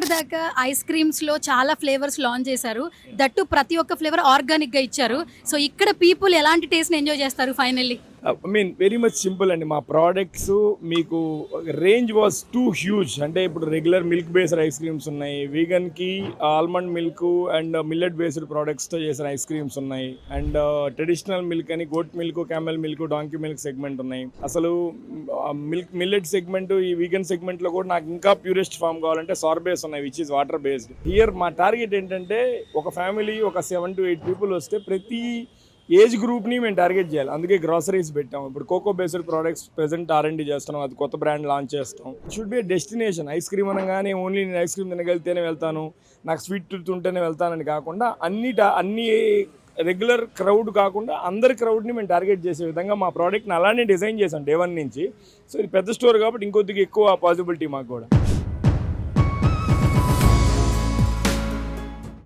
ఇప్పటిదాకా ఐస్ క్రీమ్స్లో చాలా flavours launch చేశారు. దట్టు ప్రతి ఒక్క ఫ్లేవర్ ఆర్గానిక్గా ఇచ్చారు. సో ఇక్కడ పీపుల్ ఎలాంటి టేస్ట్ని ఎంజాయ్ చేస్తారు finally? I mean very much simple అండి. మా ప్రోడక్ట్స్ మీకు రేంజ్ వాజ్ టూ హ్యూజ్. అంటే ఇప్పుడు regular milk based ice creams ఉన్నాయి, వీగన్కి almond milk and millet based ప్రోడక్ట్స్తో చేసిన ఐస్ క్రీమ్స్ ఉన్నాయి, అండ్ ట్రెడిషనల్ మిల్క్ అని goat milk, camel milk, donkey milk segment ఉన్నాయి. అసలు మిల్లెట్ సెగ్మెంట్, ఈ వీగన్ సెగ్మెంట్లో కూడా నాకు ఇంకా ప్యూరెస్ట్ ఫామ్ కావాలంటే సార్బేస్ ఉన్నాయి, which is water based. Here మా టార్గెట్ ఏంటంటే ఒక ఫ్యామిలీ ఒక 7 to 8 పీపుల్ వస్తే ప్రతి ఏజ్ గ్రూప్ని మేము టార్గెట్ చేయాలి. అందుకే గ్రాసరీస్ పెట్టాం. ఇప్పుడు cocoa based products present R&D చేస్తున్నాం, అది కొత్త బ్రాండ్ లాంచ్ చేస్తాం. Should be destination. Ice cream అనగానే ఓన్లీ నేను ఐస్ క్రీమ్ తినగలిగితేనే వెళ్తాను, నాకు స్వీట్ టూత్ ఉంటేనే వెళ్తానని కాకుండా అన్ని రెగ్యులర్ క్రౌడ్ కాకుండా అందరి క్రౌడ్ని మేము టార్గెట్ చేసే విధంగా మా ప్రోడక్ట్ని అలానే డిజైన్ చేసాం డే 1 నుంచి. సో ఇది పెద్ద స్టోర్ కాబట్టి ఇంకొద్దిగా ఎక్కువ పాసిబిలిటీ మాకు కూడా.